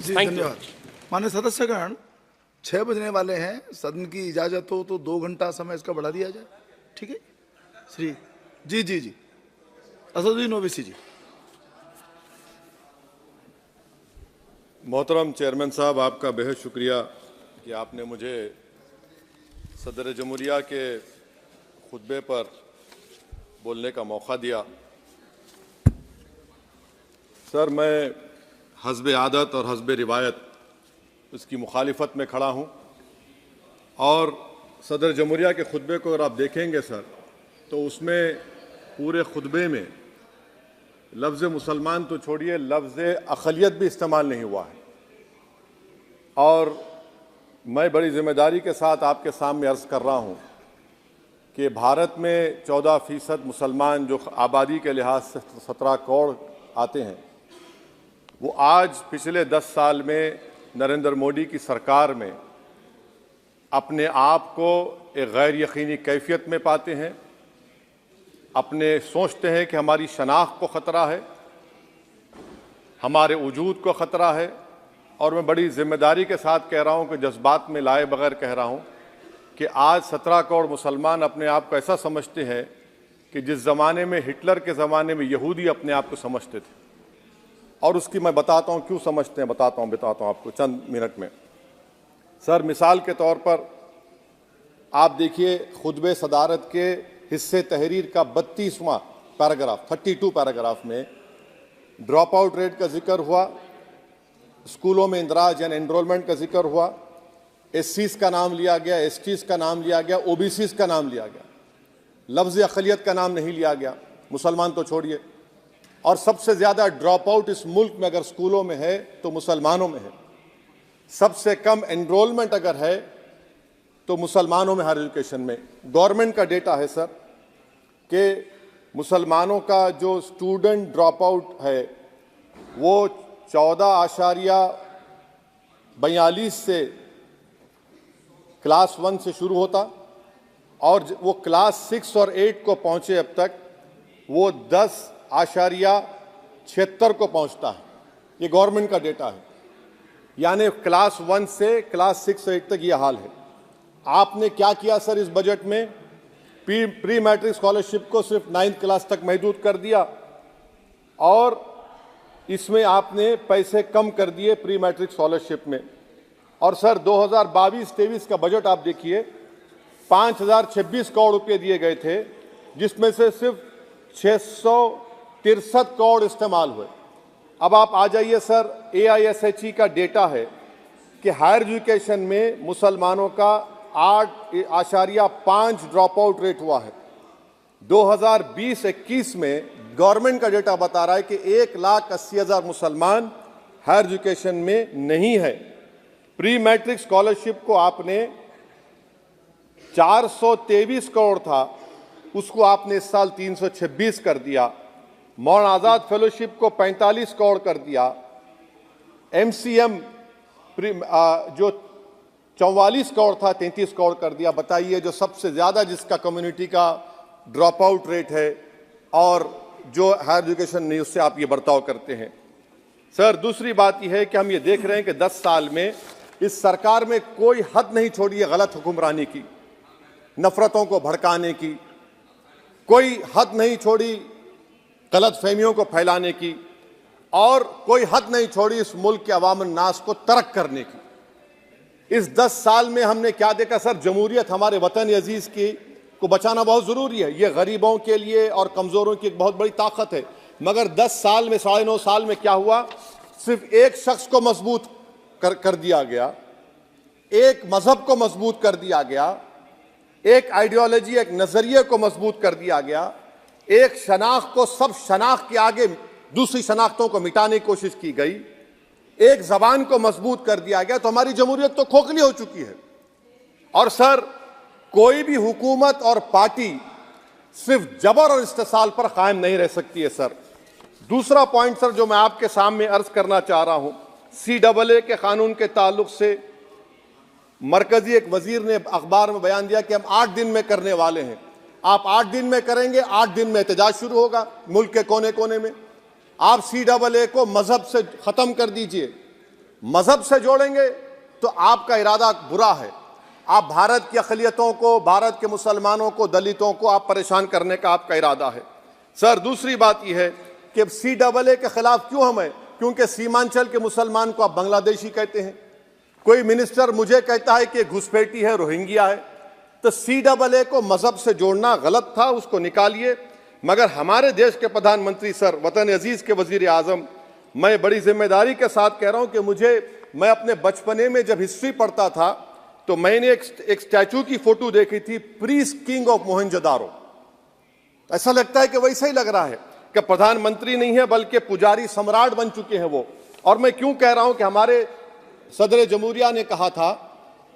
जी धन्यवाद। माननीय सदस्यगण, 6 बजने वाले हैं। सदन की इजाजत हो तो 2 घंटा समय इसका बढ़ा दिया जाए। ठीक है श्री जी जी जी असदुद्दीन ओवैसी जी। मोहतरम चेयरमैन साहब, आपका बेहद शुक्रिया कि आपने मुझे सदर जमहूरिया के खुतबे पर बोलने का मौका दिया। सर, मैं हस्ब आदत और हस्ब रिवायत इसकी मुखालिफत में खड़ा हूँ और सदर जमहूरिया के खुतबे को अगर आप देखेंगे सर, तो उसमें पूरे खुतबे में लफ्ज़ मुसलमान तो छोड़िए, लफ्ज़ अक़लियत भी इस्तेमाल नहीं हुआ है। और मैं बड़ी ज़िम्मेदारी के साथ आपके सामने अर्ज़ कर रहा हूँ कि भारत में 14% मुसलमान जो आबादी के लिहाज से 17 करोड़ आते हैं, वो आज पिछले 10 साल में नरेंद्र मोदी की सरकार में अपने आप को एक गैर यकीनी कैफियत में पाते हैं। अपने सोचते हैं कि हमारी शनाख्त को ख़तरा है, हमारे वजूद को ख़तरा है। और मैं बड़ी ज़िम्मेदारी के साथ कह रहा हूँ कि जज्बात में लाए बगैर कह रहा हूँ कि आज 17 करोड़ मुसलमान अपने आप को ऐसा समझते हैं कि जिस ज़माने में हिटलर के ज़माने में यहूदी अपने आप को समझते थे। और उसकी मैं बताता हूँ क्यों समझते हैं, बताता हूँ आपको चंद मिनट में। सर, मिसाल के तौर पर आप देखिए खुतबे सदारत के हिस्से तहरीर का 32वां पैराग्राफ, 32 पैराग्राफ में ड्रॉप आउट रेट का जिक्र हुआ, स्कूलों में इंदराज यानी एनरोलमेंट का जिक्र हुआ, एससीज का नाम लिया गया, एसटीज का नाम लिया गया, ओबीसीज का नाम लिया गया, लफ्ज़ अक़लियत का नाम नहीं लिया गया, मुसलमान तो छोड़िए। और सबसे ज़्यादा ड्रॉप आउट इस मुल्क में अगर स्कूलों में है तो मुसलमानों में है। सबसे कम एनरोलमेंट अगर है तो मुसलमानों में हायर एजुकेशन में। गवर्नमेंट का डेटा है सर कि मुसलमानों का जो स्टूडेंट ड्रॉप आउट है वो 14.42 से क्लास 1 से शुरू होता और वो क्लास 6 और 8 को पहुंचे अब तक वो 10.76 को पहुंचता है। ये गवर्नमेंट का डेटा है, यानी क्लास 1 से क्लास 6 और 8 तक ये हाल है। आपने क्या किया सर इस बजट में? प्री मैट्रिक स्कॉलरशिप को सिर्फ 9th क्लास तक महदूद कर दिया और इसमें आपने पैसे कम कर दिए प्री मैट्रिक स्कॉलरशिप में। और सर 2022-23 का बजट आप देखिए, 5026 करोड़ रुपए दिए गए थे, जिसमें से सिर्फ 663 करोड़ इस्तेमाल हुए। अब आप आ जाइए सर, AISHE का डेटा है कि हायर एजुकेशन में मुसलमानों का 8.5 ड्रॉप आउट रेट हुआ है। 2020-21 में गवर्नमेंट का डेटा बता रहा है कि 1,80,000 मुसलमान हायर एजुकेशन में नहीं है। प्री मैट्रिक स्कॉलरशिप को आपने 423 करोड़ था, उसको आपने इस साल 326 कर दिया। मौन आज़ाद फेलोशिप को 45 करोड़ कर दिया। MCM जो 44 करोड़ था 33 करोड़ कर दिया। बताइए, जो सबसे ज़्यादा जिसका कम्युनिटी का ड्रॉप आउट रेट है और जो हायर एजुकेशन नहीं, उससे आप ये बर्ताव करते हैं। सर, दूसरी बात यह है कि हम ये देख रहे हैं कि 10 साल में इस सरकार में कोई हद नहीं छोड़ी है गलत हुक्मरानी की, नफरतों को भड़काने की, कोई हद नहीं छोड़ी गलत फहमियों को फैलाने की, और कोई हद नहीं छोड़ी इस मुल्क के अवाम नास को तर्क करने की। इस 10 साल में हमने क्या देखा सर? जमहूरियत हमारे वतन अजीज की को बचाना बहुत ज़रूरी है। ये गरीबों के लिए और कमज़ोरों की एक बहुत बड़ी ताकत है। मगर 10 साल में, 9.5 साल में क्या हुआ? सिर्फ एक शख्स को मजबूत कर दिया गया, एक मजहब को मजबूत कर दिया गया, एक आइडियोलॉजी, एक नज़रिए को मजबूत कर दिया गया, एक शनाख्त को सब शनाख्त के आगे दूसरी शनाख्तों को मिटाने की कोशिश की गई, एक ज़बान को मजबूत कर दिया गया। तो हमारी जमहूरियत तो खोखली हो चुकी है। और सर, कोई भी हुकूमत और पार्टी सिर्फ जबर और इस्तेसाल पर कायम नहीं रह सकती है सर। दूसरा पॉइंट सर जो मैं आपके सामने अर्ज करना चाह रहा हूं, CAA के कानून के ताल्लुक से मरकजी एक वजीर ने अखबार में बयान दिया कि हम 8 दिन में करने वाले हैं। आप 8 दिन में करेंगे, 8 दिन में एहतजाज शुरू होगा मुल्क के कोने कोने में। आप CAA को मजहब से खत्म कर दीजिए, मजहब से जोड़ेंगे तो आपका इरादा बुरा है। आप भारत की अक़लियतों को, भारत के मुसलमानों को, दलितों को आप परेशान करने का आपका इरादा है। सर, दूसरी बात यह है कि CAA के खिलाफ क्यों हम हैं? क्योंकि सीमांचल के मुसलमान को आप बांग्लादेशी कहते हैं। कोई मिनिस्टर मुझे कहता है कि घुसपैठी है, रोहिंग्या है। तो CAA को मजहब से जोड़ना गलत था, उसको निकालिए। मगर हमारे देश के प्रधानमंत्री सर, वतन अजीज के वजीर आजम, मैं बड़ी जिम्मेदारी के साथ कह रहा हूं कि मैं अपने बचपने में जब हिस्ट्री पढ़ता था तो मैंने एक स्टैचू की फोटो देखी थी, प्रीस्ट किंग ऑफ मोहनजोदारो। ऐसा लगता है कि वैसा ही लग रहा है कि प्रधानमंत्री नहीं है बल्कि पुजारी सम्राट बन चुके हैं वो। और मैं क्यों कह रहा हूं कि हमारे सदर जमहूरिया ने कहा था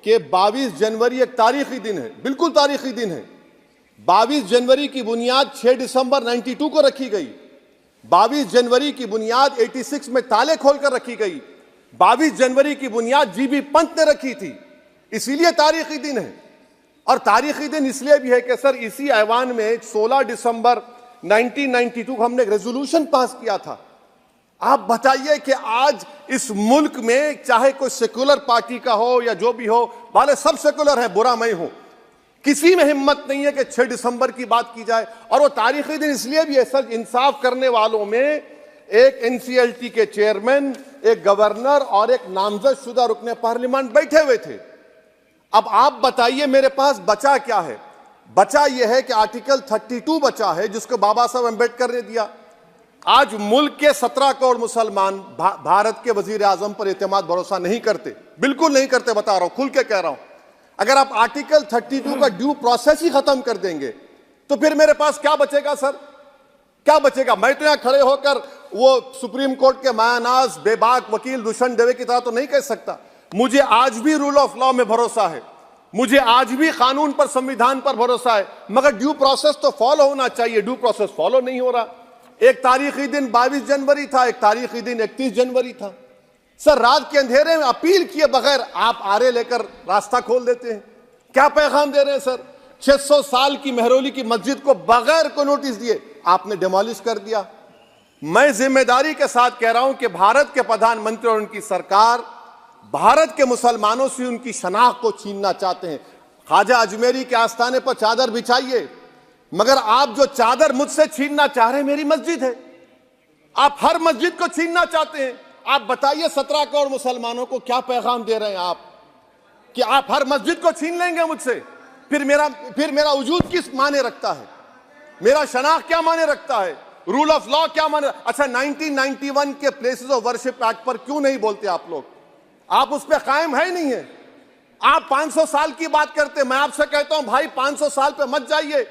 कि 22 जनवरी एक तारीखी दिन है, बिल्कुल तारीखी दिन है। 22 जनवरी की बुनियाद 6 दिसंबर 92 को रखी गई। 22 जनवरी की बुनियाद 86 में ताले खोलकर रखी गई। 22 जनवरी की बुनियाद जीबी पंत ने रखी थी, इसीलिए तारीखी दिन है। और तारीखी दिन इसलिए भी है कि सर, इसी ऐवान में 16 दिसंबर 1992 को हमने एक रेजोल्यूशन पास किया था। आप बताइए कि आज इस मुल्क में चाहे कोई सेकुलर पार्टी का हो या जो भी हो, वाले सब सेकुलर है, बुरा मैं हूं, किसी में हिम्मत नहीं है कि 6 दिसंबर की बात की जाए। और वो तारीखी दिन इसलिए भी है सर, इंसाफ करने वालों में एक NCLT के चेयरमैन, एक गवर्नर और एक नामजद शुदा रुकने पार्लियामेंट बैठे हुए थे। अब आप बताइए मेरे पास बचा क्या है? बचा यह है कि आर्टिकल 32 बचा है, जिसको बाबा साहब अम्बेडकर ने दिया। आज मुल्क के 17 करोड़ मुसलमान भारत के वजीर आजम पर एतमाद भरोसा नहीं करते, बिल्कुल नहीं करते, बता रहा हूं, खुल के कह रहा हूं। अगर आप आर्टिकल 32 का ड्यू प्रोसेस ही खत्म कर देंगे तो फिर मेरे पास क्या बचेगा सर? क्या बचेगा? मैं तो यहां खड़े होकर वो सुप्रीम कोर्ट के मायानाज बेबाक वकील दुष्यंत दवे की तरह तो नहीं कह सकता। मुझे आज भी रूल ऑफ लॉ में भरोसा है, मुझे आज भी कानून पर, संविधान पर भरोसा है, मगर ड्यू प्रोसेस तो फॉलो होना चाहिए। ड्यू प्रोसेस फॉलो नहीं हो रहा। एक तारीखी दिन 22 जनवरी था, एक तारीखी दिन 31 जनवरी था। सर, रात के अंधेरे में अपील किए बगैर आप आरे लेकर रास्ता खोल देते हैं। क्या पैगाम दे रहे हैं सर? 600 साल की मेहरौली की मस्जिद को बगैर को नोटिस दिए आपने डिमोलिश कर दिया। मैं जिम्मेदारी के साथ कह रहा हूं कि भारत के प्रधानमंत्री और उनकी सरकार भारत के मुसलमानों से उनकी शनाख्त को छीनना चाहते हैं। ख्वाजा अजमेरी के आस्थाने पर चादर बिछाइए, मगर आप जो चादर मुझसे छीनना चाह रहे हैं, मेरी मस्जिद है, आप हर मस्जिद को छीनना चाहते हैं। आप बताइए 17 करोड़ मुसलमानों को क्या पैगाम दे रहे हैं आप कि आप हर मस्जिद को छीन लेंगे मुझसे? फिर मेरा वजूद किस माने रखता है? मेरा शनाख्त क्या माने रखता है? रूल ऑफ लॉ क्या माने? अच्छा, 1991 के प्लेसेस ऑफ वर्शिप एक्ट पर क्यों नहीं बोलते आप लोग? आप उस पर कायम है ही नहीं है। आप 500 साल की बात करते, मैं आपसे कहता हूं भाई 500 साल पे मत जाइए,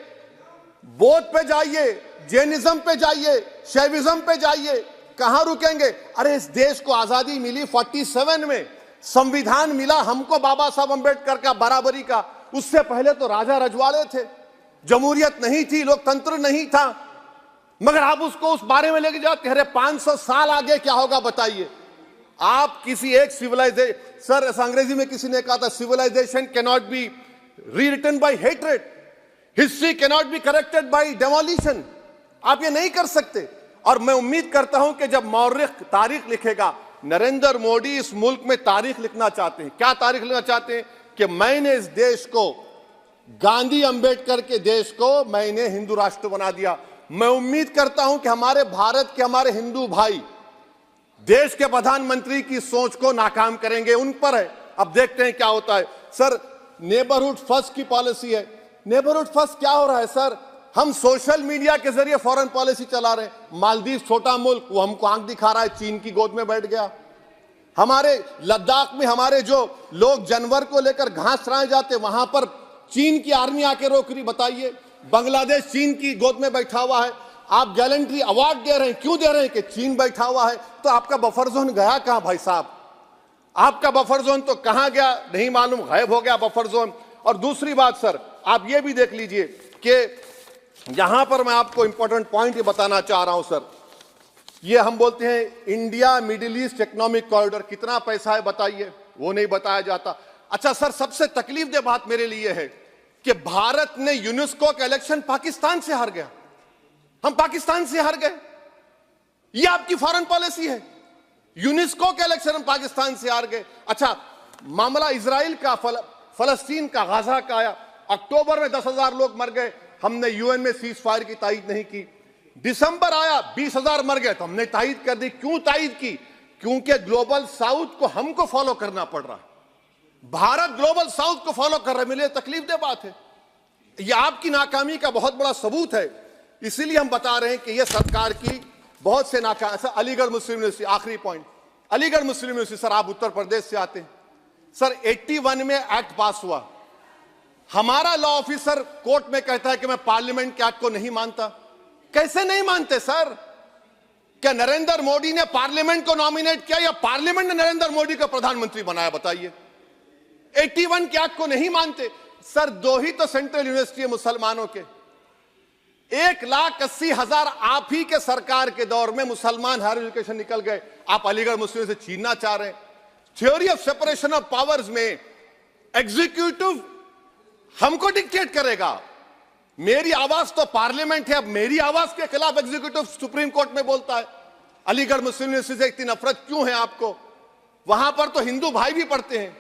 बौद्ध पे जाइए, जैनिज्म पे जाइए, शैविज्म पे जाइए, कहां रुकेंगे? अरे इस देश को आजादी मिली 47 में, संविधान मिला हमको बाबा साहब अम्बेडकर का, बराबरी का। उससे पहले तो राजा रजवाड़े थे, जमहूरियत नहीं थी, लोकतंत्र नहीं था, मगर आप उसको उस बारे में लेके जाते। अरे 500 साल आगे क्या होगा बताइए? आप किसी एक सिविलाइजेशन, सर अंग्रेजी में किसी ने कहा था, civilization can not be rewritten by hatred, history can not be corrected by demolition. आप ये नहीं कर सकते। और मैं उम्मीद करता हूं कि जब मौर्ख तारीख लिखेगा, नरेंद्र मोदी इस मुल्क में तारीख लिखना चाहते हैं। क्या तारीख लिखना चाहते हैं? कि मैंने इस देश को, गांधी अंबेडकर के देश को मैंने हिंदू राष्ट्र बना दिया। मैं उम्मीद करता हूं कि हमारे भारत के हमारे हिंदू भाई देश के प्रधानमंत्री की सोच को नाकाम करेंगे। उन पर है, अब देखते हैं क्या होता है। सर, नेबरहुड फर्स्ट की पॉलिसी है। नेबरहुड फर्स्ट क्या हो रहा है सर? हम सोशल मीडिया के जरिए फॉरेन पॉलिसी चला रहे हैं। मालदीव छोटा मुल्क, वो हमको आंख दिखा रहा है, चीन की गोद में बैठ गया। हमारे लद्दाख में हमारे जो लोग जानवर को लेकर घास चराए जाते, वहां पर चीन की आर्मी आके रोक रही। बताइए, बांग्लादेश चीन की गोद में बैठा हुआ है। आप गैलेंट्री अवार्ड दे रहे हैं, क्यों दे रहे हैं? कि चीन बैठा हुआ है। तो आपका बफर जोन गया कहां भाई साहब? आपका बफर जोन तो कहां गया नहीं मालूम, गायब हो गया बफर जोन। और दूसरी बात सर, आप ये भी देख लीजिए कि यहां पर मैं आपको इंपॉर्टेंट पॉइंट ये बताना चाह रहा हूं सर। ये हम बोलते हैं India middle east economic corridor, कितना पैसा है बताइए? वो नहीं बताया जाता। अच्छा सर, सबसे तकलीफ दे बात मेरे लिए है कि भारत ने यूनेस्को का इलेक्शन पाकिस्तान से हार गया। हम पाकिस्तान से हार गए। ये आपकी फॉरेन पॉलिसी है। यूनेस्को के इलेक्शन में पाकिस्तान से हार गए। अच्छा, मामला इजराइल का, फलस्तीन का, गाजा का आया, अक्टूबर में 10,000 लोग मर गए, हमने यूएन में सीज फायर की तायीद नहीं की। दिसंबर आया, 20,000 मर गए, तो हमने तायीद कर दी। क्यों तायीद की? क्योंकि ग्लोबल साउथ को हमको फॉलो करना पड़ रहा है। भारत ग्लोबल साउथ को फॉलो कर रहा है, मेरे लिए तकलीफदेह बात है। यह आपकी नाकामी का बहुत बड़ा सबूत है। इसीलिए हम बता रहे हैं कि यह सरकार की बहुत से नाकाम। सर, अलीगढ़ मुस्लिम यूनिवर्सिटी, आखिरी पॉइंट, अलीगढ़ मुस्लिम यूनिवर्सिटी, सर आप उत्तर प्रदेश से आते हैं, सर 81 में एक्ट पास हुआ, हमारा लॉ ऑफिसर कोर्ट में कहता है कि मैं पार्लियामेंट के एक्ट को नहीं मानता। कैसे नहीं मानते सर? क्या नरेंद्र मोदी ने पार्लियामेंट को नॉमिनेट किया या पार्लियामेंट ने नरेंद्र मोदी को प्रधानमंत्री बनाया? बताइए। 81 के एक्ट को नहीं मानते। सर, 2 ही तो सेंट्रल यूनिवर्सिटी है मुसलमानों के, 1,80,000 आप ही के सरकार के दौर में मुसलमान हायर एजुकेशन निकल गए। आप अलीगढ़ मुस्लिम से छीनना चाह रहे हैं। Theory of separation of powers में एग्जीक्यूटिव हमको डिक्टेट करेगा। मेरी आवाज तो पार्लियामेंट है, अब मेरी आवाज के खिलाफ एग्जीक्यूटिव सुप्रीम कोर्ट में बोलता है। अलीगढ़ मुस्लिम यूनिवर्सिटी से इतनी नफरत क्यों है आपको? वहां पर तो हिंदू भाई भी पढ़ते हैं।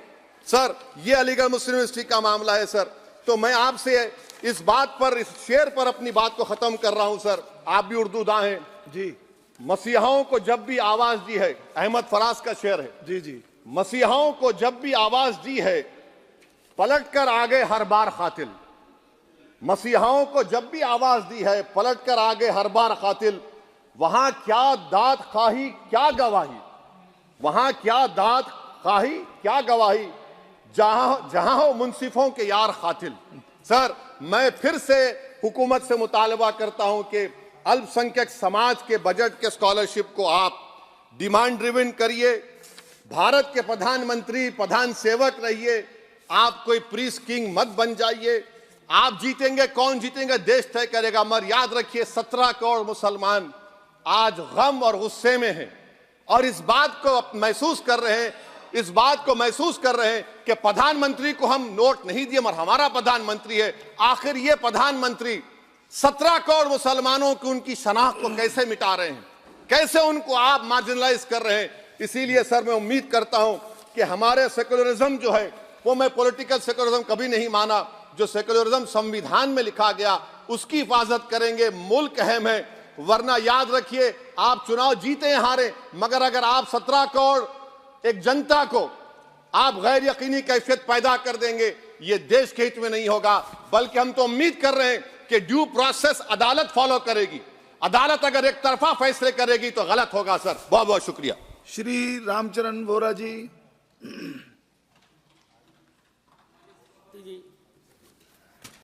सर, ये अलीगढ़ मुस्लिम यूनिवर्सिटी का मामला है सर। तो मैं आपसे इस बात पर, इस शेर पर अपनी बात को खत्म कर रहा हूं सर। आप भी उर्दू दां हैं जी। मसीहाओं को जब भी आवाज दी है, अहमद फराज का शेर है जी जी। मसीहाओं को जब भी आवाज दी है, पलट कर आ गए हर बार कातिल। मसीहाओं को जब भी आवाज दी है, पलट कर आ गए हर बार कातिल। वहां क्या दाद खाही क्या गवाही, वहां क्या दाद खाही क्या गवाही, जहां हो मुंसिफों के यार कातिल। सर, मैं फिर से हुकूमत से मुतालबा करता हूं कि अल्पसंख्यक समाज के बजट के स्कॉलरशिप को आप डिमांड ड्रिवन करिए। भारत के प्रधानमंत्री, प्रधान सेवक रहिए। आप कोई प्रीस किंग मत बन जाइए। आप जीतेंगे, कौन जीतेंगे देश तय करेगा। मगर याद रखिए, 17 करोड़ मुसलमान आज गम और गुस्से में हैं और इस बात को महसूस कर रहे हैं, इस बात को महसूस कर रहे हैं कि प्रधानमंत्री को हम नोट नहीं दिए मगर हमारा प्रधानमंत्री है। आखिर ये प्रधानमंत्री 17 करोड़ मुसलमानों की उनकी शनाख्त को कैसे मिटा रहे हैं, कैसे उनको आप मार्जिनलाइज कर रहे हैं। इसीलिए सर, मैं उम्मीद करता हूं कि हमारे सेकुलरिज्म जो है, वो मैं पॉलिटिकल सेकुलरिज्म कभी नहीं माना। जो सेकुलरिज्म संविधान में लिखा गया उसकी हिफाजत करेंगे। मुल्क अहम है, वरना याद रखिए, आप चुनाव जीते हैं हारे, मगर अगर आप 17 करोड़ एक जनता को आप गैर यकीनी कैफियत पैदा कर देंगे, ये देश के हित में नहीं होगा। बल्कि हम तो उम्मीद कर रहे हैं कि ड्यू प्रोसेस अदालत फॉलो करेगी। अदालत अगर एक तरफा फैसले करेगी तो गलत होगा। सर, बहुत बहुत शुक्रिया। श्री रामचरण वोरा जी।